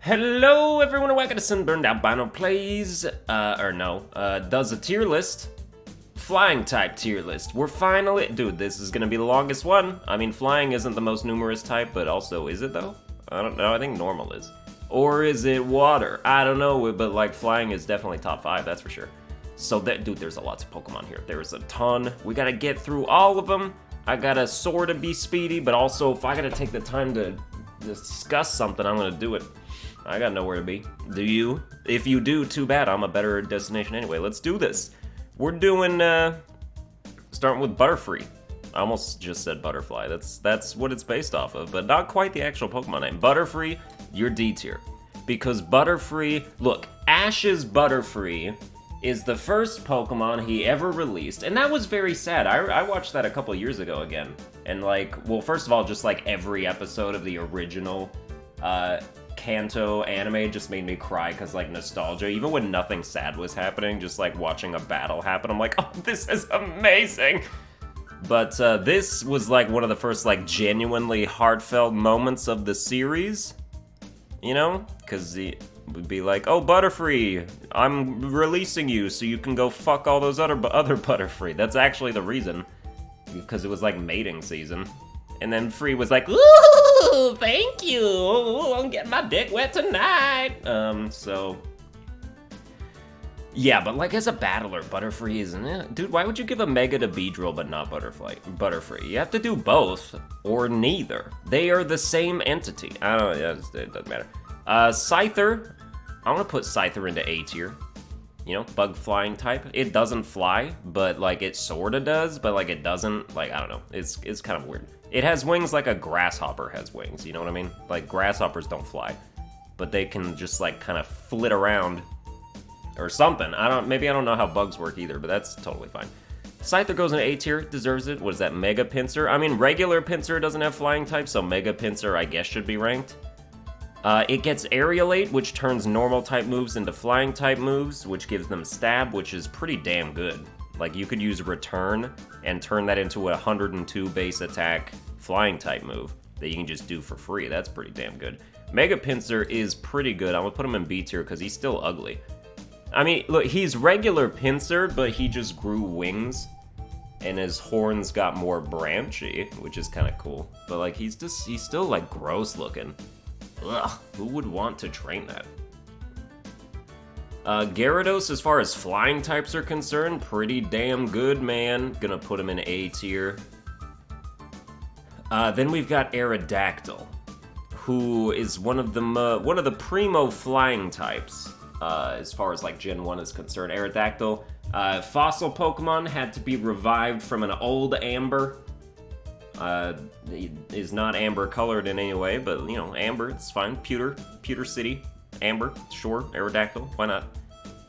Hello everyone and welcome to Sunburned Albino plays, does a tier list. Flying type tier list. We're finally, dude, this is gonna be the longest one. I mean, flying isn't the most numerous type, but also, is it though? I don't know, I think normal is. Or is it water? I don't know, but like flying is definitely top 5, that's for sure. So dude, there's a lots of Pokemon here. There's a ton. We gotta get through all of them. I gotta sorta be speedy, but also if I gotta take the time to discuss something, I'm gonna do it. I got nowhere to be. Do you? If you do, too bad. I'm a better destination anyway. Let's do this. We're doing, starting with Butterfree. I almost just said Butterfly. That's what it's based off of, but not quite the actual Pokemon name. Butterfree, you're D tier. Because Butterfree, look, Ash's Butterfree is the first Pokemon he ever released, and that was very sad. I watched that a couple years ago again, and like, well, first of all, just like every episode of the original, Kanto anime just made me cry because like nostalgia. Even when nothing sad was happening, just like watching a battle happen, I'm like, oh, this is amazing. But this was like one of the first like genuinely heartfelt moments of the series, you know, because he would be like, oh, Butterfree, I'm releasing you so you can go fuck all those other Butterfree. That's actually the reason, because it was like mating season. And then Free was like, ooh, thank you, ooh, I'm getting my dick wet tonight. So, yeah, but like as a battler, Butterfree isn't it? Dude, why would you give a Mega to Beedrill but not Butterfree? You have to do both, or neither. They are the same entity. I don't know, it doesn't matter. Scyther, I want to put Scyther into A tier. You know, bug flying type. It doesn't fly, but like it sorta does, but like it doesn't, like, I don't know. It's kind of weird. It has wings like a grasshopper has wings, you know what I mean? Like grasshoppers don't fly, but they can just like kind of flit around or something. Maybe I don't know how bugs work either, but that's totally fine. Scyther goes into A tier, deserves it. What is that, Mega Pinsir? I mean, regular Pinsir doesn't have flying type, so Mega Pinsir I guess should be ranked. It gets Aerialate, which turns normal type moves into flying type moves, which gives them Stab, which is pretty damn good. Like, you could use Return and turn that into a 102 base attack flying type move that you can just do for free. That's pretty damn good. Mega Pinsir is pretty good. I'm gonna put him in B tier because he's still ugly. I mean, look, he's regular Pinsir, but he just grew wings, and his horns got more branchy, which is kind of cool. But, like, he's still, like, gross looking. Ugh, who would want to train that? Gyarados, as far as flying types are concerned, pretty damn good, man. Gonna put him in A tier. Then we've got Aerodactyl, who is one of the primo flying types, as far as like Gen 1 is concerned. Aerodactyl, fossil Pokemon, had to be revived from an old Amber. It is not amber colored in any way, but you know, amber, it's fine. Pewter City, amber, sure, Aerodactyl, why not?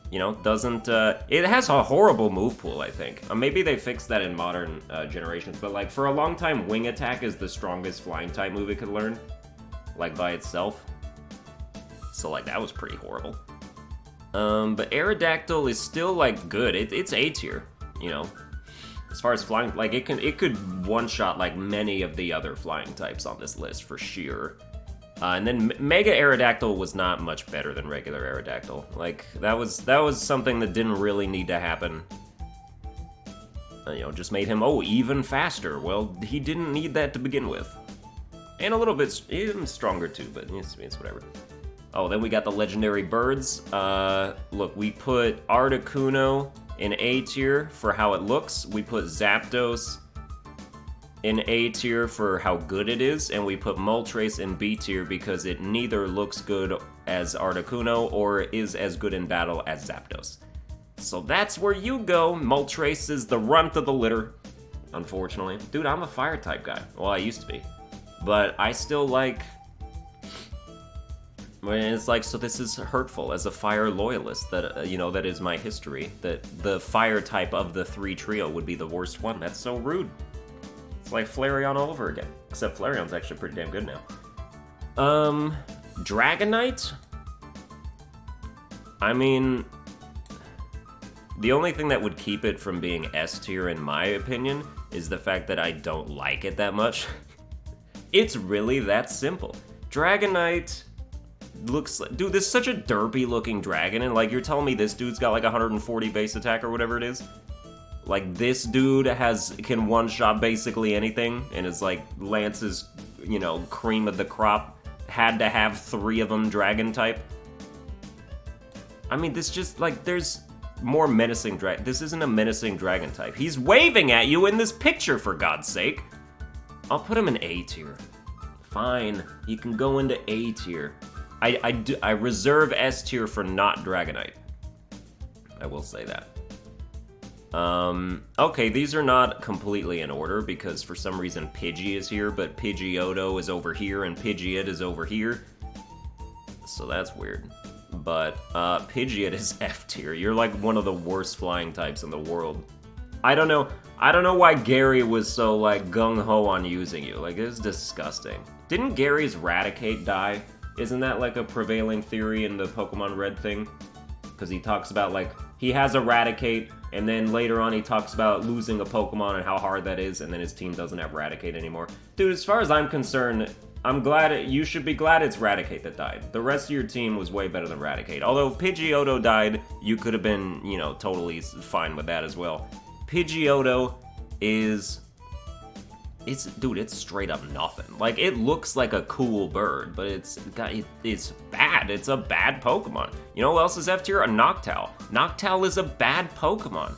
You know, doesn't, it has a horrible move pool, I think. Maybe they fixed that in modern generations, but like for a long time, Wing Attack is the strongest flying type move it could learn, like by itself. So like that was pretty horrible. But Aerodactyl is still like good. It's A tier, you know. As far as flying, like it could one-shot like many of the other flying types on this list for sure. And then Mega Aerodactyl was not much better than regular Aerodactyl. Like that was something that didn't really need to happen. You know, just made him even faster. Well, he didn't need that to begin with, and a little bit even stronger too. But it's whatever. Oh, then we got the legendary birds. Look, we put Articuno in A tier for how it looks. We put Zapdos in A tier for how good it is, and we put Moltres in B tier because it neither looks good as Articuno or is as good in battle as Zapdos. So that's where you go. Moltres is the runt of the litter, unfortunately. Dude, I'm a fire type guy. Well, I used to be. But I still like... It's like, so this is hurtful as a fire loyalist that, you know, that is my history. That the fire type of the 3 trio would be the worst one. That's so rude. It's like Flareon all over again. Except Flareon's actually pretty damn good now. Dragonite? I mean, the only thing that would keep it from being S tier in my opinion is the fact that I don't like it that much. It's really that simple. Dragonite looks like... Dude, this is such a derpy looking dragon, and like, you're telling me this dude's got like 140 base attack or whatever it is? Like, this dude can one-shot basically anything, and is like, Lance's, you know, cream of the crop. Had to have 3 of them dragon type. I mean, this just, like, there's more menacing dragon. This isn't a menacing dragon type. He's waving at you in this picture, for God's sake. I'll put him in A tier. Fine, you can go into A tier. I reserve S tier for not Dragonite. I will say that. Okay, these are not completely in order because for some reason Pidgey is here, but Pidgeotto is over here and Pidgeot is over here. So that's weird. But, Pidgeot is F tier. You're like one of the worst flying types in the world. I don't know why Gary was so, like, gung-ho on using you. Like, it's disgusting. Didn't Gary's Raticate die? Isn't that, like, a prevailing theory in the Pokemon Red thing? Because he talks about, like, he has a Raticate, and then later on he talks about losing a Pokemon and how hard that is, and then his team doesn't have Raticate anymore. Dude, as far as I'm concerned, you should be glad it's Raticate that died. The rest of your team was way better than Raticate. Although if Pidgeotto died, you could have been, you know, totally fine with that as well. Pidgeotto is... Dude, it's straight up nothing. Like, it looks like a cool bird, but it's bad. It's a bad Pokemon. You know who else is F tier? A Noctowl. Noctowl is a bad Pokemon.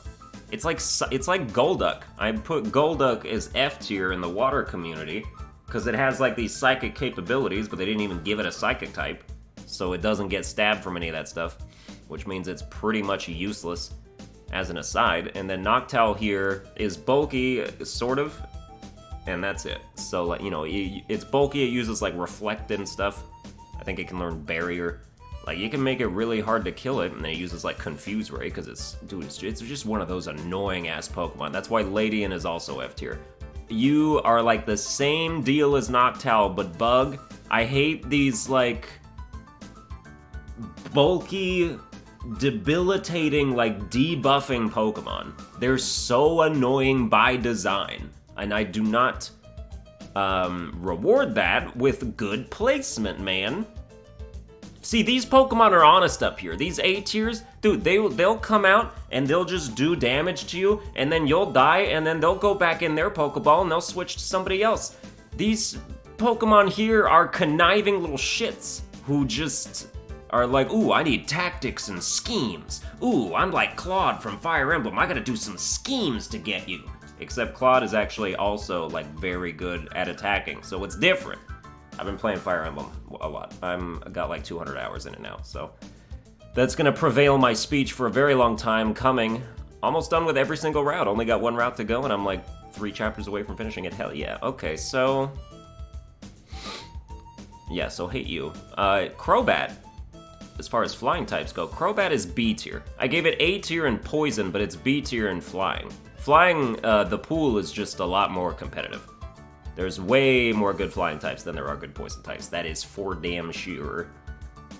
It's like Golduck. I put Golduck as F tier in the water community because it has like these psychic capabilities, but they didn't even give it a psychic type, so it doesn't get stabbed from any of that stuff, which means it's pretty much useless as an aside. And then Noctowl here is bulky, sort of, and that's it. So, like, you know, it's bulky, it uses, like, Reflect and stuff. I think it can learn Barrier. Like, you can make it really hard to kill it, and then it uses, like, Confuse Ray, because it's just one of those annoying-ass Pokemon. That's why Ladian is also F tier. You are, like, the same deal as Noctowl, but Bug. I hate these, like, bulky, debilitating, like, debuffing Pokemon. They're so annoying by design. And I do not reward that with good placement, man. See, these Pokemon are honest up here. These A tiers, dude, they'll come out and they'll just do damage to you, and then you'll die, and then they'll go back in their Pokeball and they'll switch to somebody else. These Pokemon here are conniving little shits who just are like, ooh, I need tactics and schemes. Ooh, I'm like Claude from Fire Emblem. I gotta do some schemes to get you. Except Claude is actually also, like, very good at attacking, so it's different. I've been playing Fire Emblem a lot. I got like 200 hours in it now, so that's gonna prevail my speech for a very long time coming. Almost done with every single route. Only got 1 route to go, and I'm like 3 chapters away from finishing it. Hell yeah. Okay, so... yeah, so hate you. Crobat. As far as flying types go, Crobat is B tier. I gave it A tier in poison, but it's B tier in flying. Flying, the pool is just a lot more competitive. There's way more good flying types than there are good poison types. That is for damn sure.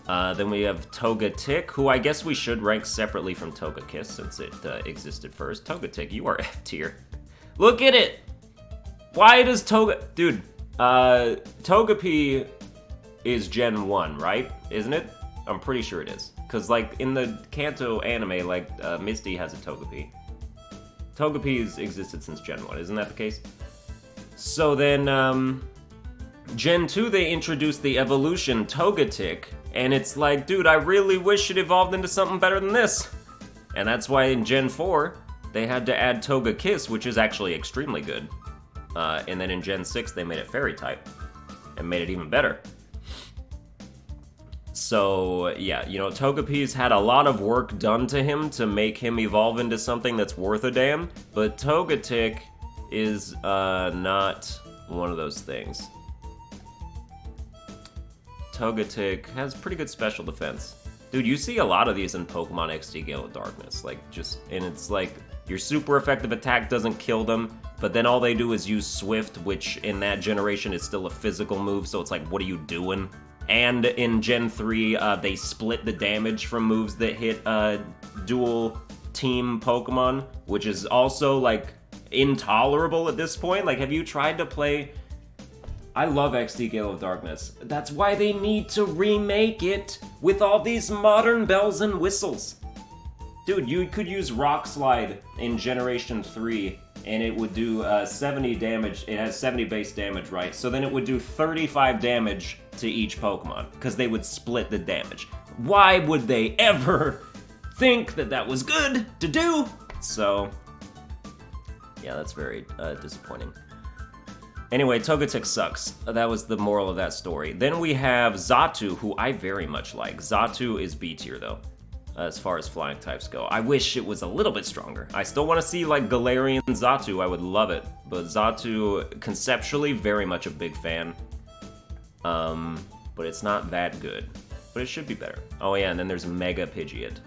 Then we have Togetic, who I guess we should rank separately from Togekiss since it existed first. Togetic, you are F tier. Look at it! Why does Dude, Togepi is Gen 1, right? Isn't it? I'm pretty sure it is. Because, like, in the Kanto anime, like, Misty has a Togepi. Togepi's existed since Gen 1, isn't that the case? So then, Gen 2, they introduced the evolution Togetic, and it's like, dude, I really wish it evolved into something better than this. And that's why in Gen 4, they had to add Togekiss, which is actually extremely good. And then in Gen 6, they made it Fairy type, and made it even better. So, yeah, you know, Togepi's had a lot of work done to him to make him evolve into something that's worth a damn, but Togetic is, not one of those things. Togetic has pretty good special defense. Dude, you see a lot of these in Pokemon XD Gale of Darkness, like, and it's like, your super effective attack doesn't kill them, but then all they do is use Swift, which in that generation is still a physical move, so it's like, what are you doing? And in Gen 3, they split the damage from moves that hit dual team Pokemon, which is also, like, intolerable at this point. Like, have you tried to play... I love XD Gale of Darkness. That's why they need to remake it with all these modern bells and whistles. Dude, you could use Rock Slide in Generation 3, and it would do 70 damage. It has 70 base damage, right? So then it would do 35 damage to each Pokemon, because they would split the damage. Why would they ever think that that was good to do? So, yeah, that's very disappointing. Anyway, Togetic sucks. That was the moral of that story. Then we have Xatu, who I very much like. Xatu is B tier, though, as far as flying types go. I wish it was a little bit stronger. I still want to see, like, Galarian Xatu. I would love it. But Xatu, conceptually, very much a big fan. But it's not that good. But it should be better. Oh, yeah, and then there's Mega Pidgeot,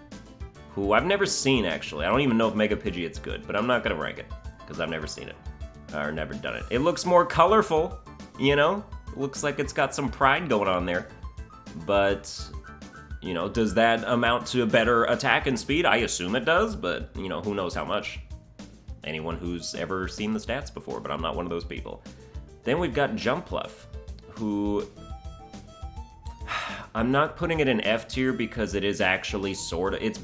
who I've never seen, actually. I don't even know if Mega Pidgeot's good, but I'm not going to rank it, because I've never seen it. Or never done it. It looks more colorful, you know? It looks like it's got some pride going on there. But, you know, does that amount to a better attack and speed? I assume it does, but, you know, who knows how much? Anyone who's ever seen the stats before, but I'm not one of those people. Then we've got Jumpluff, who... I'm not putting it in F tier because it is actually sorta... It's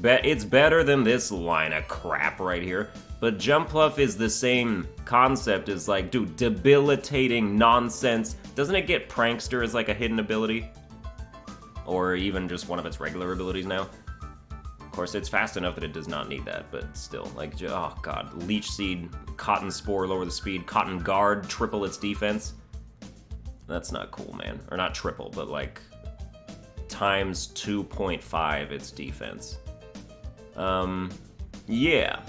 better than this line of crap right here. But Jumpluff is the same concept as, like, dude, debilitating nonsense. Doesn't it get Prankster as, like, a hidden ability? Or even just one of its regular abilities now? Of course, it's fast enough that it does not need that, but still, like, oh god. Leech Seed, Cotton Spore, lower the speed. Cotton Guard, triple its defense. That's not cool, man. Or not triple, but, like... times 2.5 its defense. Yeah.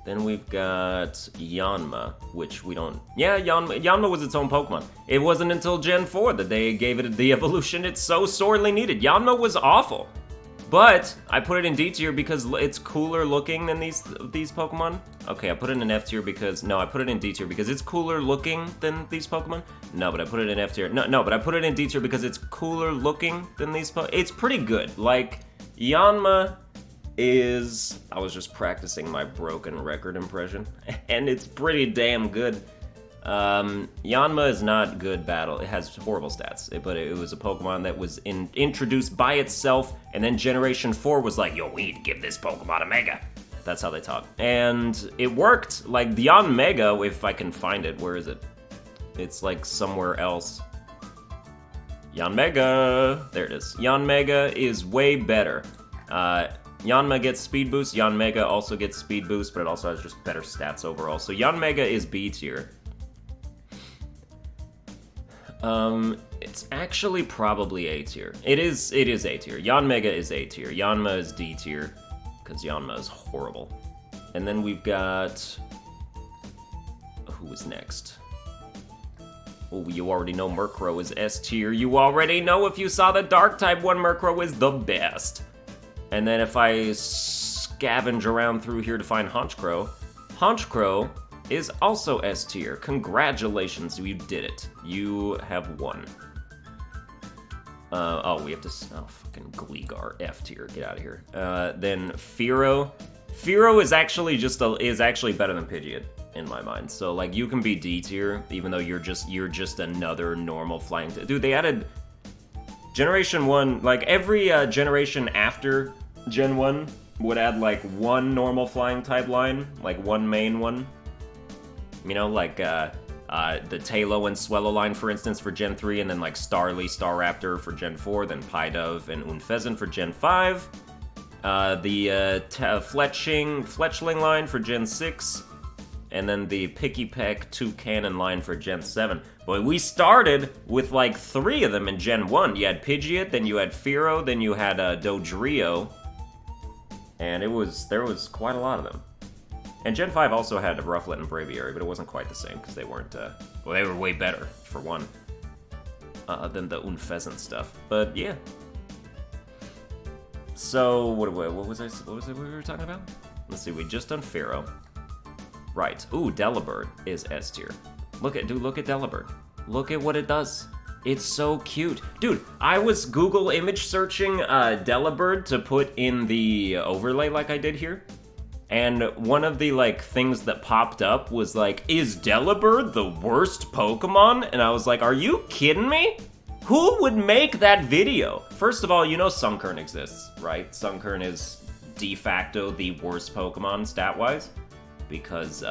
Then we've got Yanma, which we don't... Yeah, Yanma was its own Pokemon. It wasn't until Gen 4 that they gave it the evolution it so sorely needed. Yanma was awful. But I put it in D tier because it's cooler looking than these Pokemon. Okay, I put it in F tier because... No, I put it in D tier because it's cooler looking than these Pokemon. No, but I put it in F tier. No, but I put it in D tier because it's cooler looking than these Pokemon. It's pretty good. Like, Yanma is... I was just practicing my broken record impression, and it's pretty damn good. Yanma is not good battle. It has horrible stats, but it was a Pokemon that was introduced by itself, and then Generation 4 was like, yo, we need to give this Pokemon a Mega. That's how they talk. And it worked. Like, the Mega, if I can find it, where is it? It's like somewhere else. Yanmega! There it is. Yanmega is way better. Yanma gets speed boost. Yanmega also gets speed boost, but it also has just better stats overall. So Yanmega is B tier. It's actually probably A tier. It is A tier. Yanmega is A tier. Yanma is D tier, because Yanma is horrible. And then we've got... Who is next? Oh, you already know Murkrow is S tier. You already know if you saw the Dark-type one, Murkrow is the best. And then if I scavenge around through here to find Honchkrow is also S tier. Congratulations, you did it. You have won. Oh, we have to... Oh, fucking Gliscor, F tier. Get out of here. Then Fearow. Fearow is actually better than Pidgeot in my mind. So, like, you can be D tier, even though you're just another normal flying... Dude, they added... Generation 1, like, every generation after Gen 1 would add, like, one normal flying type line, like, one main one. You know, like, the Tailo and Swellow line, for instance, for Gen 3, and then, like, Starly, Staraptor for Gen 4, then Pidove and Unfezant for Gen 5. The Fletchling line for Gen 6, and then the Pikipek Toucannon line for Gen 7. But we started with like 3 of them in Gen 1. You had Pidgeot, then you had Fearow, then you had Dodrio, and there was quite a lot of them. And Gen 5 also had Rufflet and Braviary, but it wasn't quite the same because they weren't, well, they were way better, for one, than the Unfezant stuff. But yeah. So, what was it we were talking about? Let's see, we just done Fearow. Right. Ooh, Delibird is S tier. Look at Delibird. Look at what it does. It's so cute. Dude, I was Google image searching Delibird to put in the overlay like I did here. And one of the, like, things that popped up was like, is Delibird the worst Pokemon? And I was like, are you kidding me? Who would make that video? First of all, you know Sunkern exists, right? Sunkern is de facto the worst Pokemon stat-wise, because,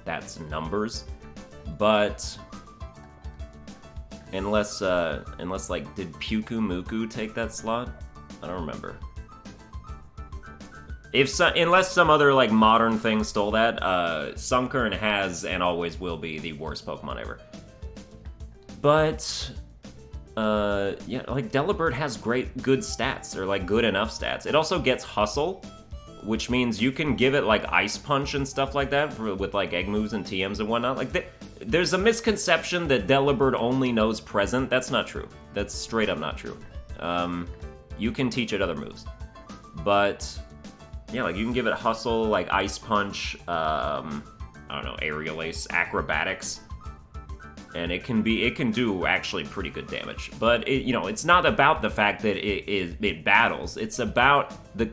that's numbers. But unless like, did Muku take that slot? I don't remember. Unless some other, like, modern thing stole that, Sunkern has and always will be the worst Pokemon ever. But, yeah, like, Delibird has good stats, or, like, good enough stats. It also gets Hustle, which means you can give it, like, Ice Punch and stuff like that with, like, Egg Moves and TMs and whatnot. Like, there's a misconception that Delibird only knows Present. That's not true. That's straight up not true. You can teach it other moves. But yeah, like, you can give it Hustle, like, Ice Punch, I don't know, Aerial Ace, Acrobatics, and it can do actually pretty good damage. But, it's not about the fact that it battles, it's about the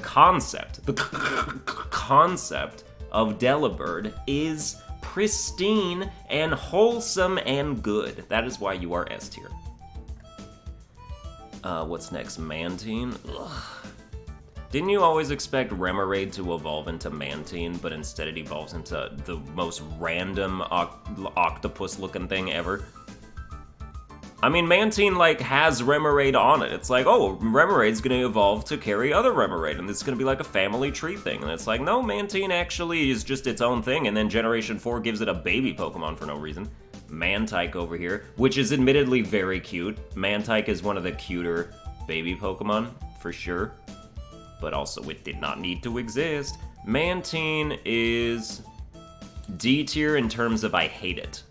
concept. The concept of Delibird is pristine and wholesome and good. That is why you are S tier. What's next? Mantine? Ugh. Didn't you always expect Remoraid to evolve into Mantine, but instead it evolves into the most random octopus-looking thing ever? I mean, Mantine, like, has Remoraid on it. It's like, oh, Remoraid's gonna evolve to carry other Remoraid, and it's gonna be like a family tree thing. And it's like, no, Mantine actually is just its own thing, and then Generation 4 gives it a baby Pokemon for no reason. Mantike over here, which is admittedly very cute. Mantike is one of the cuter baby Pokemon, for sure. But also, it did not need to exist. Mantine is D tier in terms of I hate it.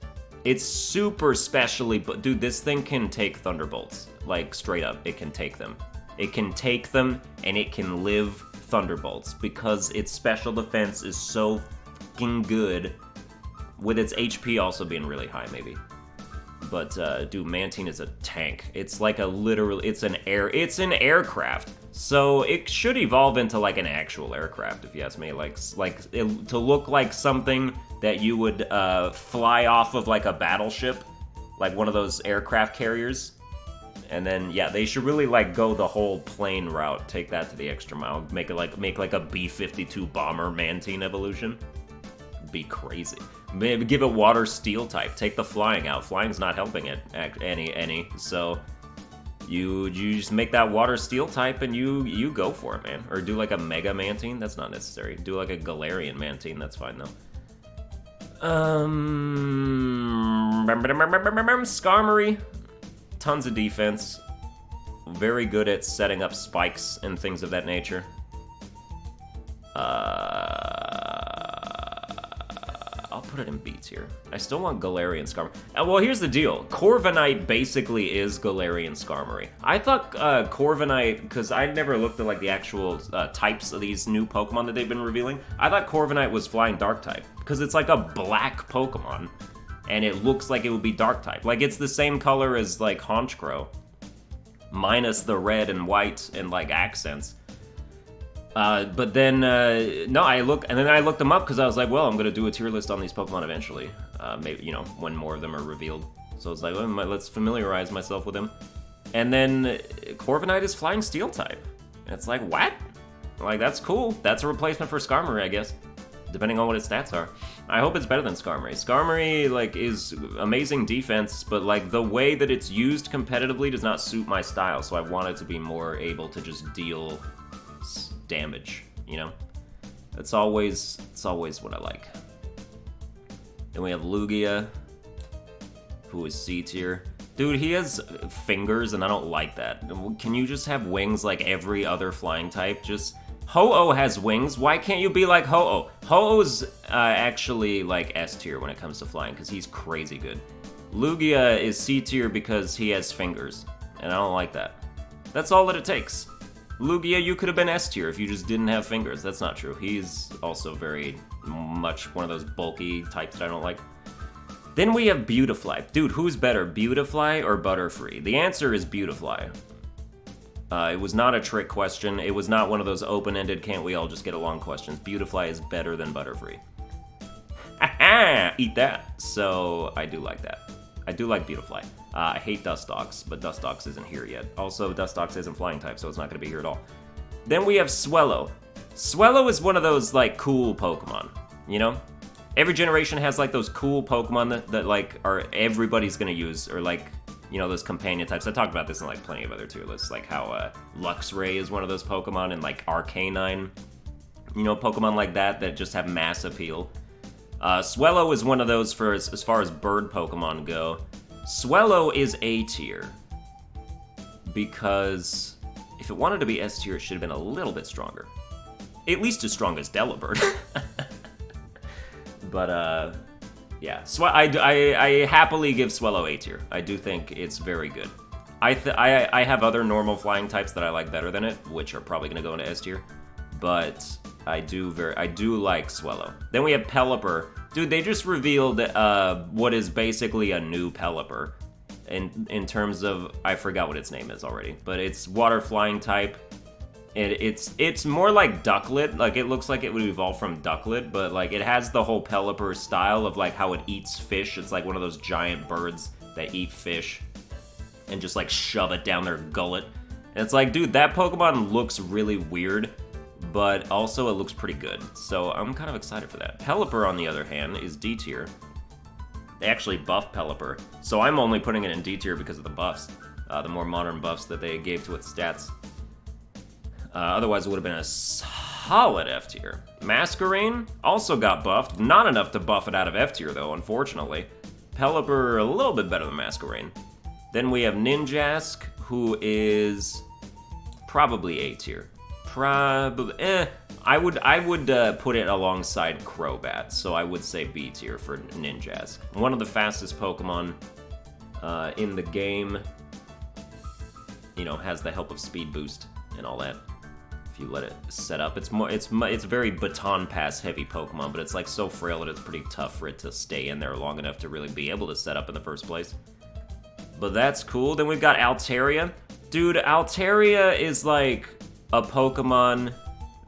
It's super specially, but dude, this thing can take Thunderbolts. Like, straight up, it can take them. It can take them, and it can live Thunderbolts, because its special defense is so fucking good, with its HP also being really high, maybe. But, dude, Mantine is a tank. It's like it's an aircraft. So it should evolve into, like, an actual aircraft, if you ask me. To look like something that you would, fly off of, like, a battleship. Like one of those aircraft carriers. And then, yeah, they should really, like, go the whole plane route. Take that to the extra mile. Make like a B-52 bomber Mantine evolution. Be crazy. Maybe give it water steel type. Take the flying out. Flying's not helping it any. So you just make that water steel type and you go for it, man. Or do like a Mega Mantine. That's not necessary. Do like a Galarian Mantine. That's fine though. Skarmory. Tons of defense. Very good at setting up spikes and things of that nature. I'll put it in B tier. I still want Galarian Skarmory. Well, here's the deal. Corviknight basically is Galarian Skarmory. I thought Corviknight, because I never looked at like the actual types of these new Pokemon that they've been revealing. I thought Corviknight was flying Dark type, because it's like a black Pokemon, and it looks like it would be Dark type. Like it's the same color as like Honchkrow, minus the red and white and like accents. But then, no, I looked them up because I was like, well, I'm going to do a tier list on these Pokemon eventually. Maybe, when more of them are revealed. So I was like, well, let's familiarize myself with them. And then Corviknight is Flying Steel type. And it's like, what? Like, that's cool. That's a replacement for Skarmory, I guess. Depending on what its stats are. I hope it's better than Skarmory. Skarmory, like, is amazing defense, but, like, the way that it's used competitively does not suit my style. So I want it to be more able to just deal damage, It's always what I like. Then we have Lugia, who is C tier. Dude, he has fingers, and I don't like that. Can you just have wings like every other flying type? Just Ho-Oh has wings. Why can't you be like Ho-Oh? Ho-Oh's actually like S tier when it comes to flying, because he's crazy good. Lugia is C tier because he has fingers, and I don't like that. That's all that it takes. Lugia, you could have been S tier if you just didn't have fingers. That's not true. He's also very much one of those bulky types that I don't like. Then we have Beautifly. Dude, who's better, Beautifly or Butterfree? The answer is Beautifly. It was not a trick question. It was not one of those open-ended, can't we all just get along questions. Beautifly is better than Butterfree. Eat that. So, I do like that. I do like Beautifly. I hate Dustox, but Dustox isn't here yet. Also, Dustox isn't flying type, so it's not going to be here at all. Then we have Swellow. Swellow is one of those, like, cool Pokemon, you know? Every generation has, like, those cool Pokemon that like, are everybody's going to use, or, like, you know, those companion types. I talked about this in, like, plenty of other tier lists, like how Luxray is one of those Pokemon, and, like, Arcanine. You know, Pokemon like that just have mass appeal. Swellow is one of those for as far as bird Pokemon go. Swellow is A tier, because if it wanted to be S tier, it should have been a little bit stronger. At least as strong as Delibird. But, yeah. I happily give Swellow A tier. I do think it's very good. I have other normal flying types that I like better than it, which are probably going to go into S tier. But I do like Swellow. Then we have Pelipper. Dude, they just revealed what is basically a new Pelipper. In terms of, I forgot what its name is already, but it's water flying type. It's more like Ducklet. Like, it looks like it would evolve from Ducklet, but like it has the whole Pelipper style of like how it eats fish. It's like one of those giant birds that eat fish and just like shove it down their gullet. And it's like, dude, that Pokemon looks really weird, but also it looks pretty good. So I'm kind of excited for that. Pelipper, on the other hand, is D tier. They actually buffed Pelipper, so I'm only putting it in D tier because of the buffs, the more modern buffs that they gave to its stats. Otherwise, it would have been a solid F tier. Masquerain also got buffed, not enough to buff it out of F tier though, unfortunately. Pelipper a little bit better than Masquerain. Then we have Ninjask, who is probably A tier. Probably, I would put it alongside Crobat, so I would say B tier for Ninjask. One of the fastest Pokemon in the game. You know, has the help of Speed Boost and all that. If you let it set up, it's very baton pass heavy Pokemon, but it's like so frail that it's pretty tough for it to stay in there long enough to really be able to set up in the first place. But that's cool. Then we've got Altaria. Dude, Altaria is like a Pokemon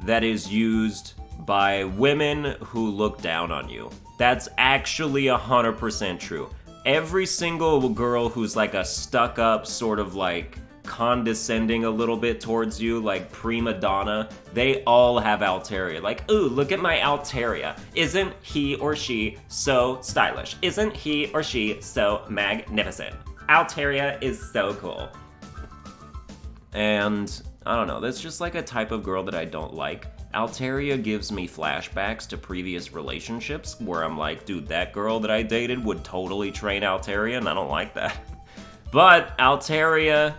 that is used by women who look down on you. That's actually 100% true. Every single girl who's like a stuck-up, sort of like condescending a little bit towards you, like prima donna, they all have Altaria. Like, ooh, look at my Altaria. Isn't he or she so stylish? Isn't he or she so magnificent? Altaria is so cool. And I don't know, that's just like a type of girl that I don't like. Altaria gives me flashbacks to previous relationships where I'm like, dude, that girl that I dated would totally train Altaria, and I don't like that. But Altaria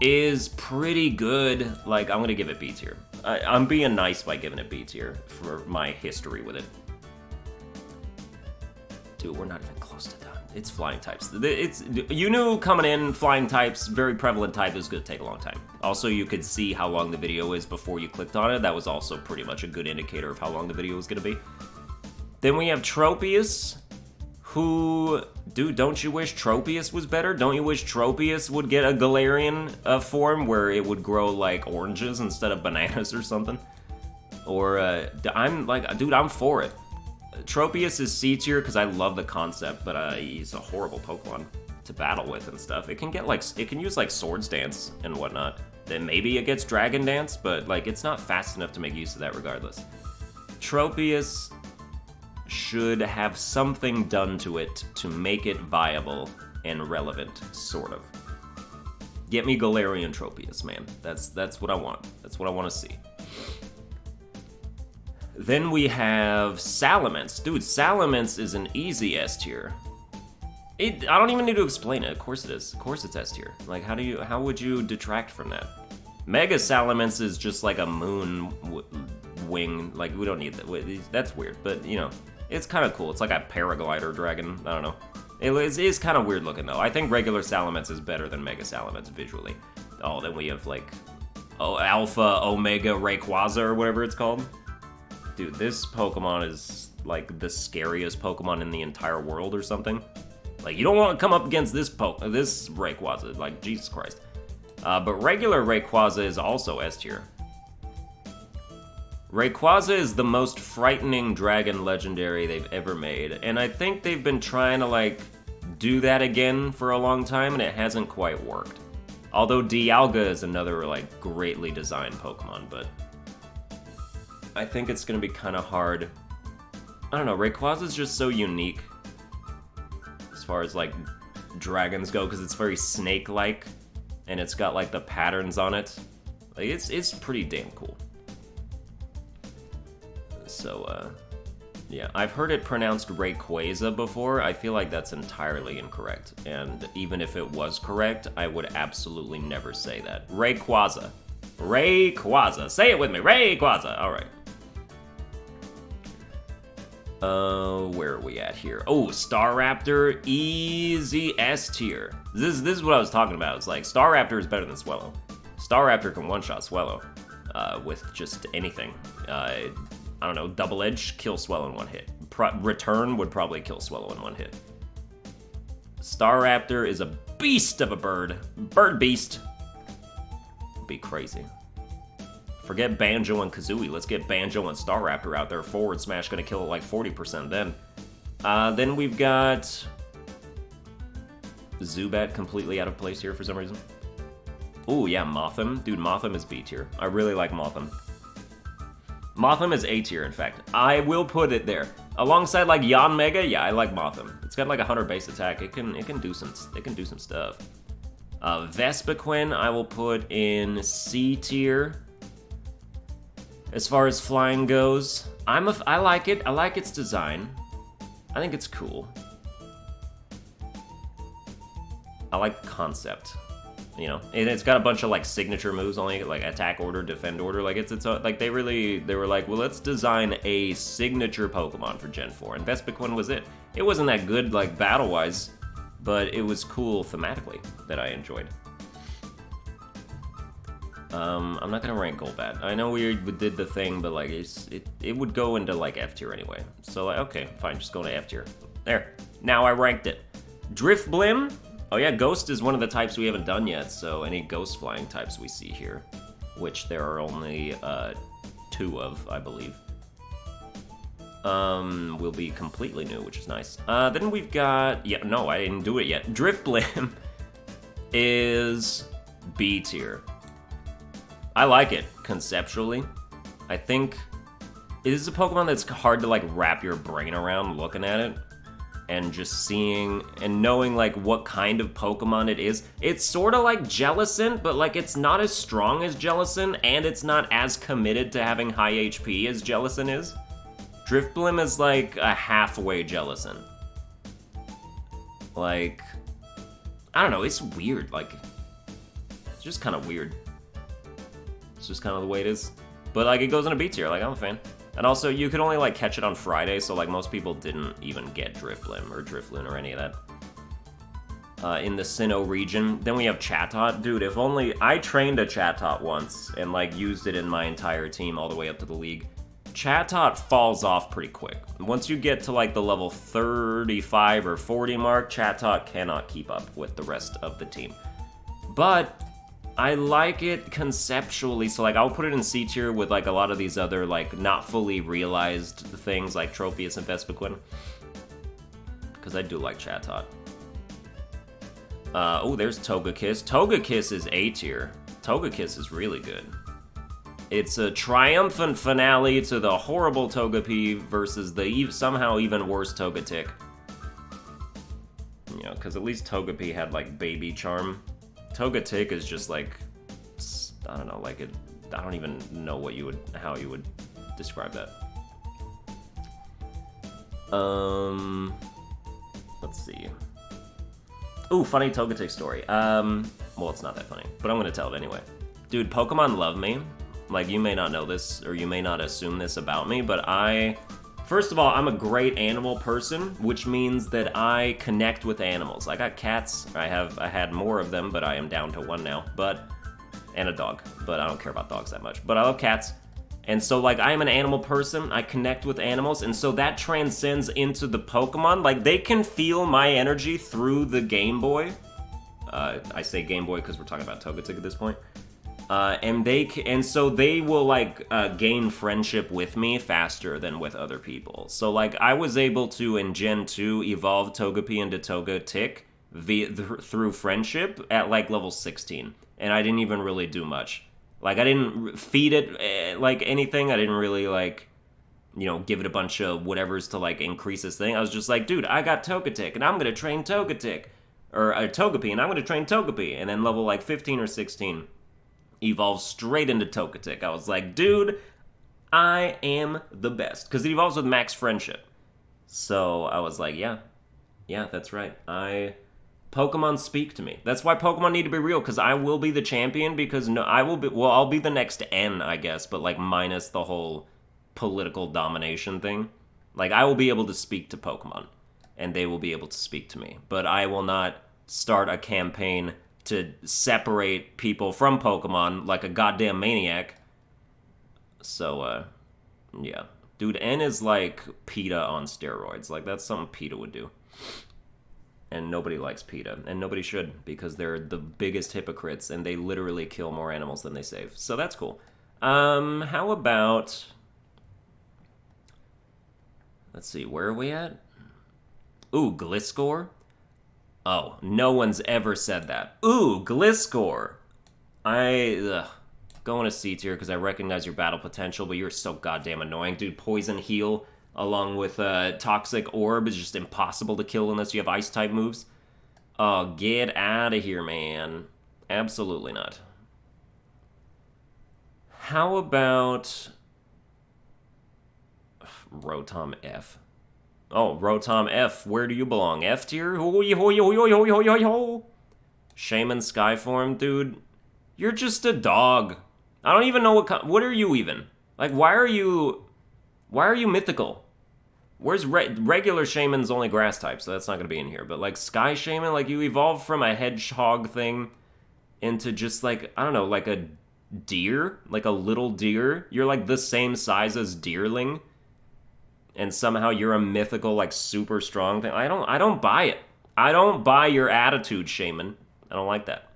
is pretty good. Like, I'm gonna give it B tier. I'm being nice by giving it B tier for my history with it. Dude, we're not even close to done. It's flying types. You knew coming in, flying types, very prevalent type, is gonna take a long time. Also, you could see how long the video is before you clicked on it. That was also pretty much a good indicator of how long the video was gonna be. Then we have Tropius, who, dude, don't you wish Tropius was better? Don't you wish Tropius would get a Galarian form where it would grow like oranges instead of bananas or something? Or, I'm like, dude, I'm for it. Tropius is C tier because I love the concept, but he's a horrible Pokemon to battle with and stuff. It can get like, it can use like Swords Dance and whatnot. Then maybe it gets Dragon Dance, but like it's not fast enough to make use of that regardless. Tropius should have something done to it to make it viable and relevant, sort of. Get me Galarian Tropius, man. That's what I want. That's what I want to see. Then we have Salamence. Dude, Salamence is an easy S tier. I don't even need to explain it. Of course it is. Of course it's S tier. Like, how would you detract from that? Mega Salamence is just like a moon wing. Like, we don't need that. That's weird, but, you know, it's kind of cool. It's like a paraglider dragon. I don't know. It is kind of weird looking, though. I think regular Salamence is better than Mega Salamence visually. Oh, then we have, like, Alpha Omega Rayquaza or whatever it's called. Dude, this Pokemon is, like, the scariest Pokemon in the entire world or something. Like, you don't want to come up against this Rayquaza. Like, Jesus Christ. But regular Rayquaza is also S tier. Rayquaza is the most frightening dragon legendary they've ever made, and I think they've been trying to, like, do that again for a long time, and it hasn't quite worked. Although Dialga is another, like, greatly designed Pokemon, but I think it's gonna be kind of hard. I don't know, Rayquaza's just so unique as far as, like, dragons go, because it's very snake-like, and it's got, like, the patterns on it. Like, it's pretty damn cool. So, yeah, I've heard it pronounced Rayquaza before. I feel like that's entirely incorrect, and even if it was correct, I would absolutely never say that. Rayquaza. Rayquaza. Say it with me. Rayquaza. All right. Where are we at here? Oh, Staraptor, easy S tier. This is what I was talking about. It's like, Staraptor is better than Swellow. Staraptor can one-shot Swellow, with just anything. I don't know, Double Edge, kill Swellow in one hit. Return would probably kill Swellow in one hit. Staraptor is a beast of a bird. Bird beast. Be crazy. Forget Banjo and Kazooie. Let's get Banjo and Staraptor out there. Forward smash gonna kill it like 40% then. Then we've got Zubat completely out of place here for some reason. Ooh, yeah, Mothim. Dude, Mothim is B tier. I really like Mothim. Mothim is A tier, in fact. I will put it there. Alongside like Yanmega, yeah, I like Mothim. It's got like 100 base attack. It can do some stuff. Vespiquen, I will put in C tier. As far as flying goes, I like it. I like its design. I think it's cool. I like the concept. You know, and it's got a bunch of like signature moves, only like attack order, defend order. Like it's like they were like, well, let's design a signature Pokemon for Gen 4, and Vespiquen was it. It wasn't that good like battle wise, but it was cool thematically that I enjoyed. I'm not gonna rank Golbat. I know we did the thing, but like it would go into like F tier anyway. So like, okay, fine, just go to F tier. There. Now I ranked it. Drifblim. Oh yeah, Ghost is one of the types we haven't done yet, so any Ghost flying types we see here, which there are only 2 of, I believe, will be completely new, which is nice. Then we've got, yeah, no, I didn't do it yet. Drifblim is B tier. I like it, conceptually. I think it is a Pokemon that's hard to, like, wrap your brain around looking at it. And just seeing and knowing like what kind of Pokemon it is. It's sort of like Jellicent, but like it's not as strong as Jellicent, and it's not as committed to having high HP as Jellicent is. Drifblim is like a halfway Jellicent. Like, I don't know, it's weird, like, it's just kind of weird. It's just kind of the way it is. But like, it goes in a B tier, like, I'm a fan. And also, you could only, like, catch it on Friday, so, like, most people didn't even get Drifblim or Drifloon or any of that. In the Sinnoh region. Then we have Chatot. Dude, if only... I trained a Chatot once and, like, used it in my entire team all the way up to the league. Chatot falls off pretty quick. Once you get to, like, the level 35 or 40 mark, Chatot cannot keep up with the rest of the team. But... I like it conceptually, so like I'll put it in C tier with like a lot of these other like not fully realized things like Tropius and Vespiquen, because I do like Chatot. Oh, there's Togekiss. Togekiss is A tier. Togekiss is really good. It's a triumphant finale to the horrible Togepi versus the somehow even worse Togetic. You know, because at least Togepi had like Baby Charm. Togetic is just like, I don't know, like it. I don't even know how you would describe that. Let's see. Ooh, funny Togetic story. Well, it's not that funny, but I'm gonna tell it anyway. Dude, Pokemon love me. Like, you may not know this, or you may not assume this about me, but first of all, I'm a great animal person, which means that I connect with animals. I got cats. I had more of them, but I am down to 1 now. And a dog, but I don't care about dogs that much. But I love cats. And so, like, I am an animal person. I connect with animals, and so that transcends into the Pokemon. Like, they can feel my energy through the Game Boy. I say Game Boy because we're talking about Togetic at this point. And so they will like gain friendship with me faster than with other people. So like I was able to in Gen 2 evolve Togepi into Togetic through friendship at like level 16, and I didn't even really do much. Like I didn't feed it like anything. I didn't really like, you know, give it a bunch of whatevers to like increase this thing. I was just like, dude, I got Togetic and I'm gonna train Togetic, or Togepi and I'm gonna train Togepi, and then level like 15 or 16. Evolves straight into Togetic. I was like, dude, I am the best. Because it evolves with max friendship. So I was like, yeah, that's right. Pokemon speak to me. That's why Pokemon need to be real, because I will be the champion, because I'll be the next N, I guess, but like minus the whole political domination thing. Like, I will be able to speak to Pokemon, and they will be able to speak to me. But I will not start a campaign to separate people from Pokemon like a goddamn maniac. So, yeah. Dude, N is like PETA on steroids. Like, that's something PETA would do. And nobody likes PETA. And nobody should, because they're the biggest hypocrites, and they literally kill more animals than they save. So that's cool. How about... Let's see, where are we at? Ooh, Gliscor? Oh, no one's ever said that. Ooh, Gliscor. Going to C tier because I recognize your battle potential, but you're so goddamn annoying. Dude, Poison Heal along with Toxic Orb is just impossible to kill unless you have Ice-type moves. Oh, get out of here, man. Absolutely not. How about... Rotom F. Oh, Rotom F, where do you belong? F tier? Shaman Skyform, dude. You're just a dog. I don't even know what are you even? Like, why are you mythical? Where's regular Shaman's only grass type, so that's not gonna be in here. But like Sky Shaman, like you evolved from a hedgehog thing into just like, I don't know, like a deer, like a little deer. You're like the same size as Deerling. And somehow you're a mythical, like, super strong thing. I don't buy it. I don't buy your attitude, Shaman. I don't like that.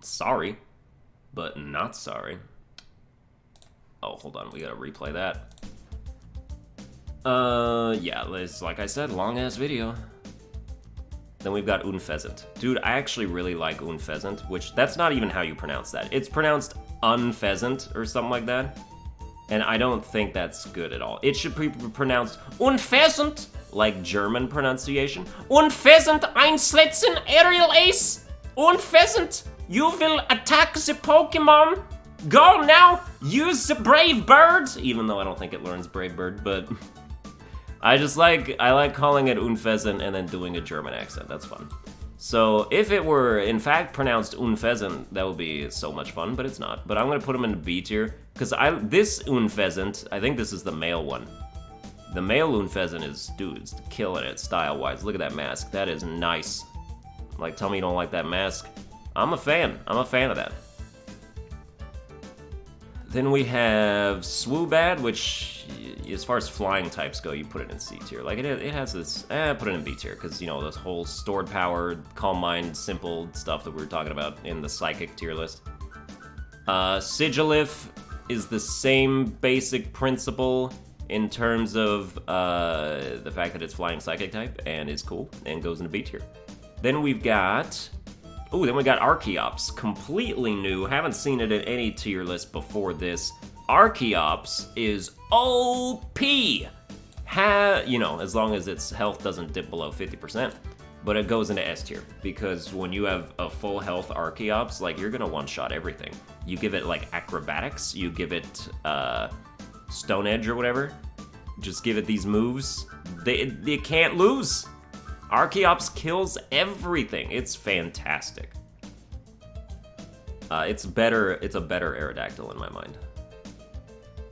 Sorry, but not sorry. Oh, hold on. We gotta replay that. Yeah, it's, like I said, long-ass video. Then we've got Unfezant. Dude, I actually really like Unfezant, which, that's not even how you pronounce that. It's pronounced Unfezant or something like that. And I don't think that's good at all. It should be pronounced Unfezant, like German pronunciation. Unfezant einsetzen, aerial ace. Unfezant, you will attack the Pokemon. Go now, use the Brave Bird. Even though I don't think it learns Brave Bird, but I like calling it Unfezant and then doing a German accent. That's fun. So if it were in fact pronounced Unfezant, that would be so much fun, but it's not. But I'm gonna put him in B tier because this Unfezant, I think this is the male one. The male Unfezant is, dude, it's killing it style-wise. Look at that mask. That is nice. Like, tell me you don't like that mask. I'm a fan. I'm a fan of that. Then we have Swoobat, which, as far as flying types go, you put it in C tier. Like, it has this... put it in B tier, because, you know, this whole stored power, calm mind, simple stuff that we were talking about in the psychic tier list. Sigilif is the same basic principle in terms of the fact that it's flying psychic type, and is cool, and goes into B tier. Then we've got... Ooh, then we got Archeops, completely new, haven't seen it in any tier list before this. Archeops is OP! You know, as long as its health doesn't dip below 50%. But it goes into S tier, because when you have a full health Archeops, like, you're gonna one-shot everything. You give it, like, Acrobatics, you give it, Stone Edge or whatever. Just give it these moves. They can't lose! Archeops kills everything. It's fantastic. It's a better Aerodactyl in my mind.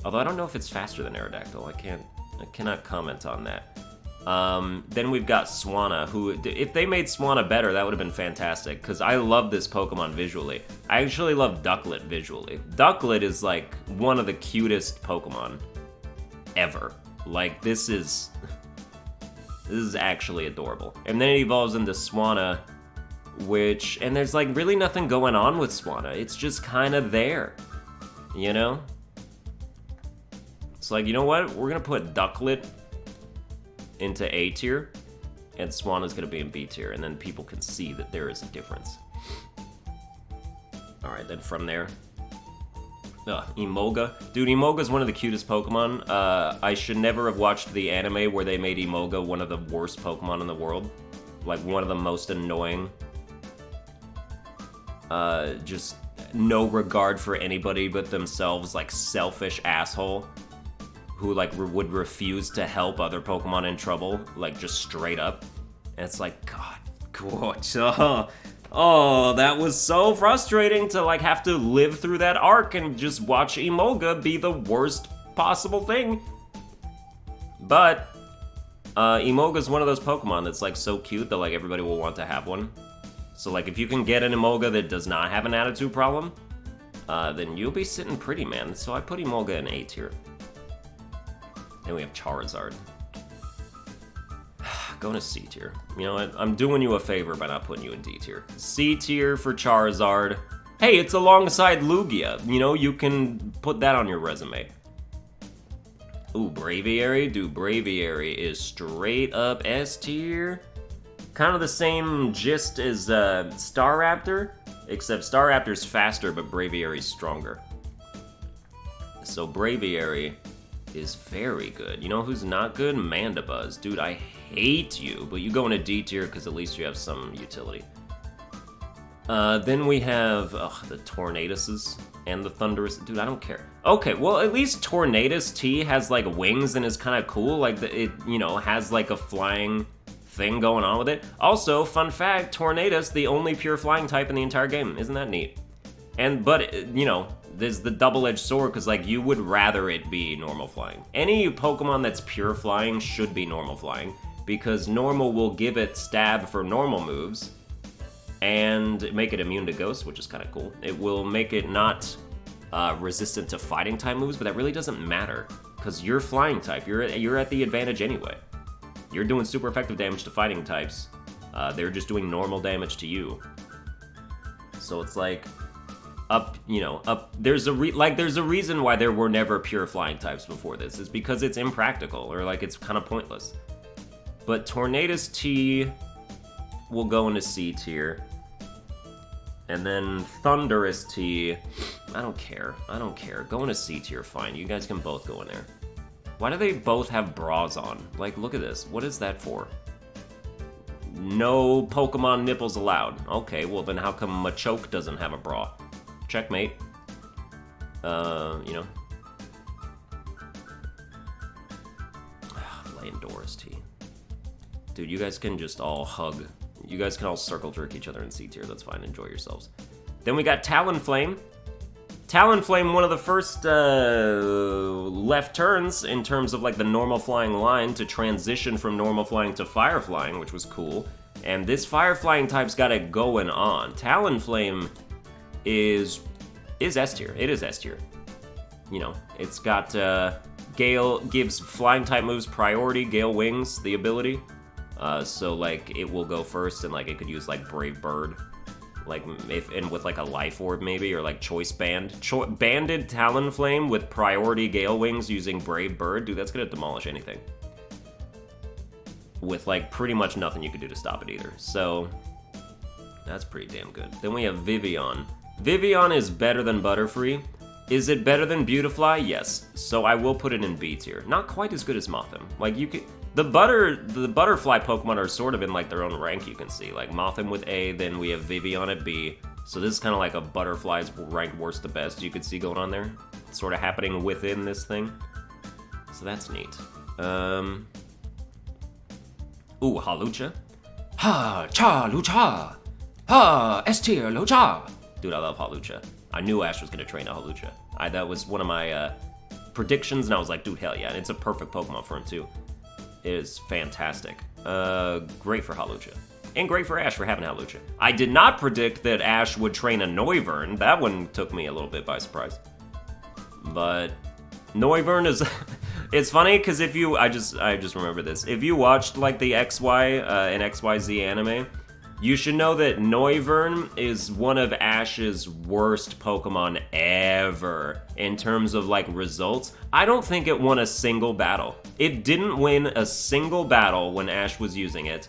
Although I don't know if it's faster than Aerodactyl. I cannot comment on that. Then we've got Swanna, who, if they made Swanna better, that would have been fantastic, because I love this Pokemon visually. I actually love Ducklet visually. Ducklet is, like, one of the cutest Pokemon ever. Like, this is actually adorable. And then it evolves into Swanna and there's like really nothing going on with Swanna. It's just kind of there, you know? It's like, you know what? We're gonna put Ducklet into A tier, and Swanna's gonna be in B tier, and then people can see that there is a difference. Alright, then from there, Emolga. Dude, Emolga's one of the cutest Pokemon. I should never have watched the anime where they made Emolga one of the worst Pokemon in the world. Like, one of the most annoying. Just no regard for anybody but themselves, like, selfish asshole who, like, would refuse to help other Pokemon in trouble, like, just straight up. And it's like, God, oh, that was so frustrating to, like, have to live through that arc and just watch Emolga be the worst possible thing. But, Emolga's one of those Pokemon that's, like, so cute that, like, everybody will want to have one. So, like, if you can get an Emolga that does not have an attitude problem, then you'll be sitting pretty, man. So I put Emolga in A tier. Then we have Charizard. Going to C tier. You know what? I'm doing you a favor by not putting you in D tier. C tier for Charizard. Hey, it's alongside Lugia. You know, you can put that on your resume. Ooh, Braviary? Dude, Braviary is straight up S tier. Kind of the same gist as Staraptor, except Staraptor's faster, but Braviary's stronger. So Braviary is very good. You know who's not good? Mandibuzz. Dude, I hate you, but you go into D tier because at least you have some utility. Then we have the Tornaduses and the Thundurus. Dude, I don't care. Okay, well, at least Tornadus T has, like, wings and is kind of cool. Like, it, you know, has, like, a flying thing going on with it. Also, fun fact, Tornadus, the only pure flying type in the entire game. Isn't that neat? But, you know, there's the double-edged sword, because, like, you would rather it be normal flying. Any Pokemon that's pure flying should be normal flying, because normal will give it stab for normal moves, and make it immune to ghosts, which is kind of cool. It will make it not resistant to fighting type moves, but that really doesn't matter, because you're flying type. You're at the advantage anyway. You're doing super effective damage to fighting types. They're just doing normal damage to you. So it's like, there's a reason why there were never pure flying types before this. It's because it's impractical, or like it's kind of pointless. But Tornadus T will go into C tier. And then Thundurus T, I don't care. Go into C tier, fine. You guys can both go in there. Why do they both have bras on? Like, look at this. What is that for? No Pokemon nipples allowed. Okay, well then how come Machoke doesn't have a bra? Checkmate. You know. Landorus T. Dude, you guys can just all hug. You guys can all circle jerk each other in C tier. That's fine. Enjoy yourselves. Then we got Talonflame. Talonflame, one of the first left turns in terms of like the normal flying line to transition from normal flying to fire flying, which was cool. And this fire flying type's got it going on. Talonflame is S tier. It is S tier. You know, it's got Gale gives flying type moves priority. Gale Wings, the ability. So like it will go first, and like it could use like Brave Bird. Like, and with, like, a Life Orb, maybe, or, like, Choice Band. Banded Talonflame with priority Gale Wings using Brave Bird. Dude, that's gonna demolish anything. With, like, pretty much nothing you could do to stop it either. So, that's pretty damn good. Then we have Vivian. Vivian is better than Butterfree. Is it better than Beautifly? Yes. So I will put it in B tier. Not quite as good as Mothim. Like, you could... The butterfly Pokemon are sort of in, like, their own rank, you can see. Like, Mothim with A, then we have Vivian at B. So this is kind of like a Butterfly's ranked worst to best you could see going on there. It's sort of happening within this thing. So that's neat. Ooh, Hawlucha. Ha-cha-lucha! Ha! S-tier, lucha! Dude, I love Hawlucha. I knew Ash was going to train a Hawlucha. That was one of my predictions, and I was like, dude, hell yeah. And it's a perfect Pokemon for him, too. It is fantastic. Great for Hawlucha. And great for Ash for having Hawlucha. I did not predict that Ash would train a Noivern. That one took me a little bit by surprise. But Noivern is... It's funny, because if you... I just remember this. If you watched, like, the XY and XYZ anime, You should know that Noivern is one of Ash's worst Pokemon ever in terms of, like, results. I don't think it won a single battle. It didn't win a single battle when Ash was using it.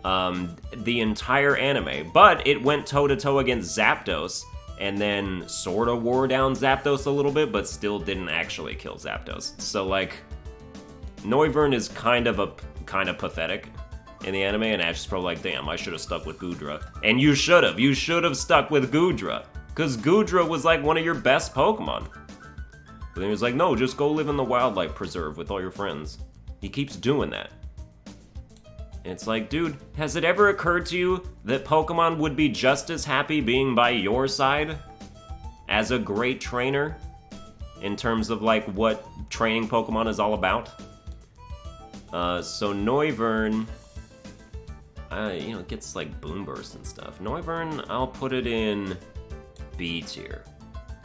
The entire anime. But it went toe-to-toe against Zapdos, and then sorta wore down Zapdos a little bit, but still didn't actually kill Zapdos. So, like, Noivern is kind of pathetic in the anime, and Ash is probably like, damn, I should have stuck with Goodra. And you should have. You should have stuck with Goodra. Because Goodra was, like, one of your best Pokemon. But then he was like, no, just go live in the wildlife preserve with all your friends. He keeps doing that. And it's like, dude, has it ever occurred to you that Pokemon would be just as happy being by your side as a great trainer? In terms of, like, what training Pokemon is all about? So Noivern... you know, it gets, like, Boom Burst and stuff. Noivern, I'll put it in B tier.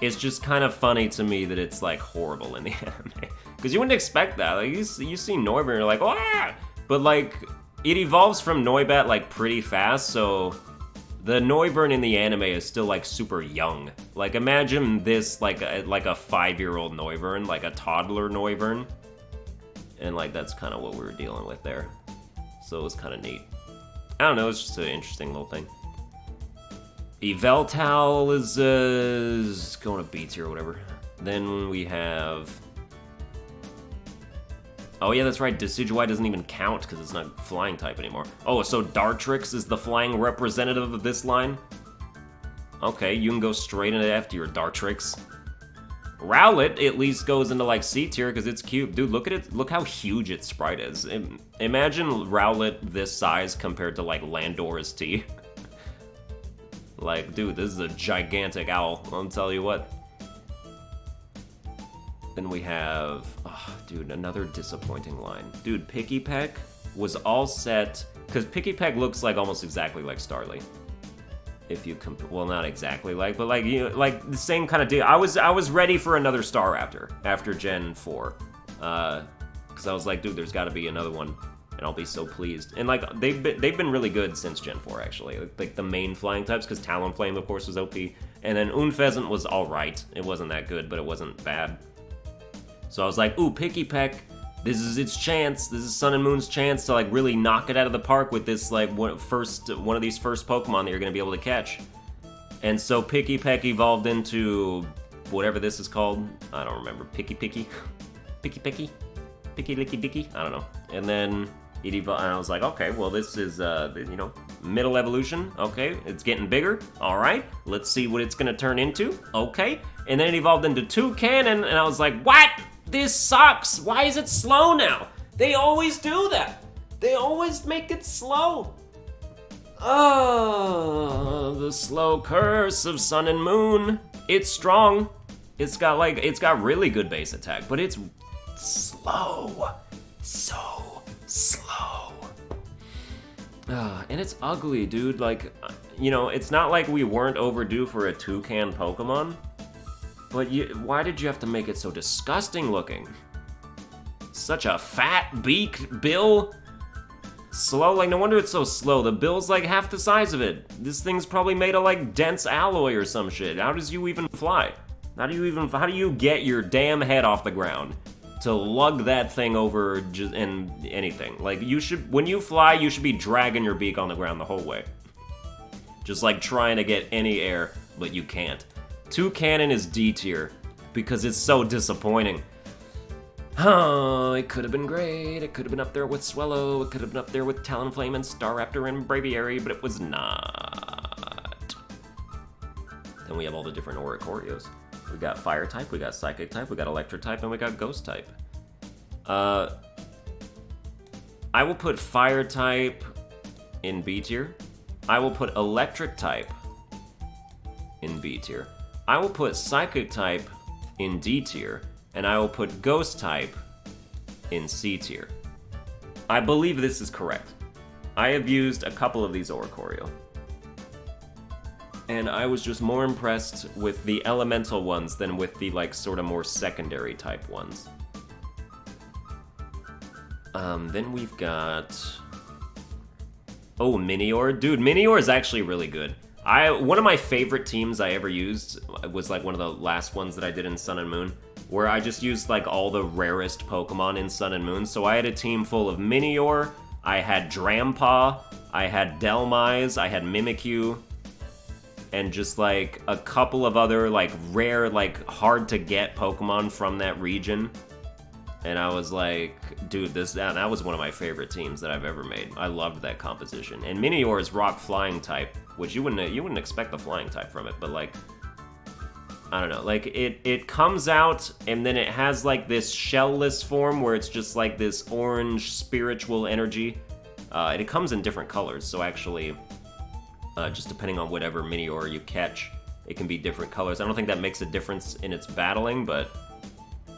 It's just kind of funny to me that it's, like, horrible in the anime. Because you wouldn't expect that. Like, you see Noivern, you're like, ah! But, like, it evolves from Noibat, like, pretty fast, so the Noivern in the anime is still, like, super young. Like, imagine this, like a 5-year-old Noivern, like a toddler Noivern. And, like, that's kind of what we were dealing with there. So it was kind of neat. I don't know, it's just an interesting little thing. Yveltal is going to B tier or whatever. Then we have... Oh yeah, that's right, Decidueye doesn't even count because it's not flying type anymore. Oh, so Dartrix is the flying representative of this line? Okay, you can go straight into after your Dartrix. Rowlet at least goes into, like, C tier because it's cute. Dude, look at it. Look how huge its sprite is. Imagine Rowlet this size compared to, like, Landorus T. Like, dude, this is a gigantic owl. I'll tell you what. Then we have... Oh, dude, another disappointing line. Dude, Pikipek was all set... Because Pikipek looks like almost exactly like Starly. If you well, not exactly like, but like, you know, like the same kind of deal. I was ready for another Staraptor after Gen 4, because I was like, dude, there's got to be another one, and I'll be so pleased. And like they've been really good since Gen 4 actually, like the main flying types, because Talonflame of course was OP, and then Unfezant was all right. It wasn't that good, but it wasn't bad. So I was like, ooh, Pikipek. This is its chance. This is Sun and Moon's chance to, like, really knock it out of the park with this, like, one of these first Pokemon that you're going to be able to catch. And so Pikipek evolved into whatever this is called. I don't remember. Picky? Picky Licky Dicky? I don't know. And then it evolved, and I was like, okay, well, this is, you know, middle evolution. Okay, it's getting bigger. All right, let's see what it's going to turn into. Okay. And then it evolved into Toucannon, and I was like, what? This sucks! Why is it slow now? They always do that! They always make it slow! Oh, the slow curse of Sun and Moon. It's strong. It's got really good base attack, but it's slow. So slow. And it's ugly, dude. Like, you know, it's not like we weren't overdue for a toucan Pokemon. But why did you have to make it so disgusting looking? Such a fat beak, bill. Slow, like no wonder it's so slow. The bill's like half the size of it. This thing's probably made of like dense alloy or some shit. How does you even fly? How do you get your damn head off the ground to lug that thing over and anything? Like when you fly, you should be dragging your beak on the ground the whole way. Just like trying to get any air, but you can't. Toucannon is D tier because it's so disappointing. Oh, it could have been great. It could have been up there with Swellow. It could have been up there with Talonflame and Staraptor and Braviary, but it was not. Then we have all the different Oricorios. We got Fire type, we got Psychic type, we got Electric type, and we got Ghost type. I will put Fire type in B tier. I will put Electric type in B tier. I will put Psychic type in D tier, and I will put Ghost type in C tier. I believe this is correct. I have used a couple of these Oricorio, and I was just more impressed with the elemental ones than with the, like, sort of more secondary type ones. Then we've got... Oh, Minior? Dude, Minior is actually really good. One of my favorite teams I ever used was like one of the last ones that I did in Sun and Moon, where I just used like all the rarest Pokemon in Sun and Moon. So I had a team full of Minior, I had Drampaw, I had Delmise, I had Mimikyu, and just like a couple of other like rare, like hard to get Pokemon from that region. And I was like, dude, that was one of my favorite teams that I've ever made. I loved that composition. And Minior is rock flying type, which you wouldn't expect the flying type from it, but like, I don't know, like it comes out and then it has like this shellless form where it's just like this orange spiritual energy. And it comes in different colors, so actually, just depending on whatever Minior you catch, it can be different colors. I don't think that makes a difference in its battling, but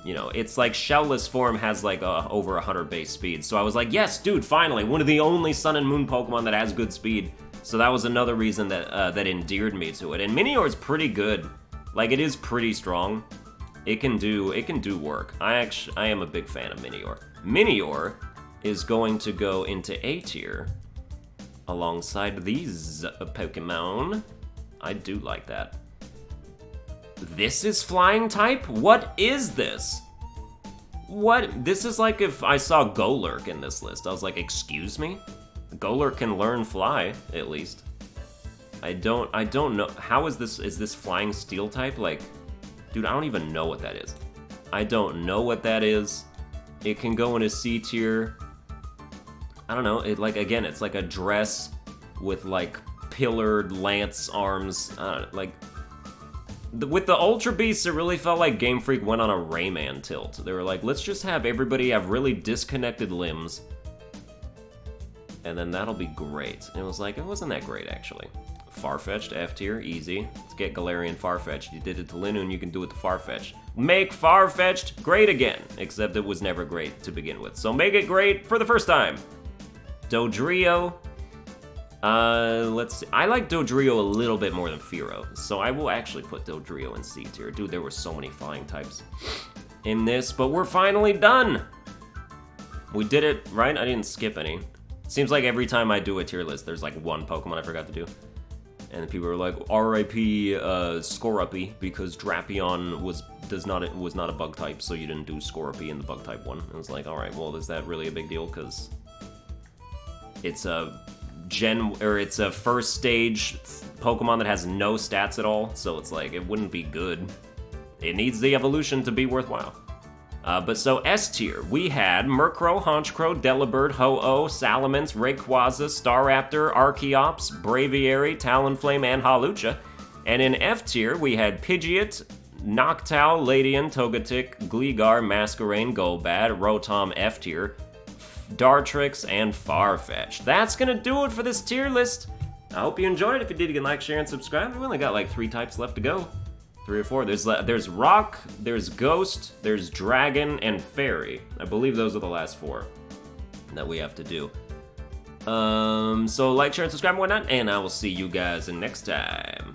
you know, it's like shellless form has like over 100 base speed. So I was like, yes, dude, finally, one of the only Sun and Moon Pokemon that has good speed. So that was another reason that that endeared me to it. And Minior is pretty good. Like, it is pretty strong. It can do work. I am a big fan of Minior. Minior is going to go into A tier alongside these Pokemon. I do like that. This is flying type? What is this? What? This is like if I saw Golurk in this list. I was like, excuse me? Golurk can learn fly, at least. I don't know. How is this flying steel type? Like, dude, I don't even know what that is. I don't know what that is. It can go in a C tier. I don't know. It like, again, it's like a dress with like pillared lance arms. Like, with the Ultra Beasts, it really felt like Game Freak went on a Rayman tilt. They were like, let's just have everybody have really disconnected limbs, and then that'll be great. And it was like, it wasn't that great, actually. Farfetch'd, F tier, easy. Let's get Galarian Farfetch'd. You did it to Linoone, you can do it to Farfetch'd. Make Farfetch'd great again, except it was never great to begin with. So make it great for the first time. Dodrio. Let's see. I like Dodrio a little bit more than Fearow, so I will actually put Dodrio in C tier. Dude, there were so many flying types in this, but we're finally done! We did it, right? I didn't skip any. Seems like every time I do a tier list, there's like one Pokemon I forgot to do. And people were like, R.I.P. Skorupy, because Drapion was not a bug type, so you didn't do Skorupy in the bug type one. I was like, alright, well, is that really a big deal? Because it's a it's a first stage Pokemon that has no stats at all, so it's like, it wouldn't be good. It needs the evolution to be worthwhile. But so S tier, we had Murkrow, Honchkrow, Delibird, Ho-Oh, Salamence, Rayquaza, Staraptor, Archeops, Braviary, Talonflame, and Hawlucha. And in F tier, we had Pidgeot, Noctowl, Ladian, Togetic, Gligar, Masquerain, Golbat, Rotom F tier, Dartrix, and Farfetch'd. That's gonna do it for this tier list. I hope you enjoyed it. If you did, you can like, share, and subscribe. We've only got like 3 types left to go. 3 or 4. There's Rock, there's Ghost, there's Dragon, and Fairy. I believe those are the last 4 that we have to do. So like, share, and subscribe and whatnot, and I will see you guys next time.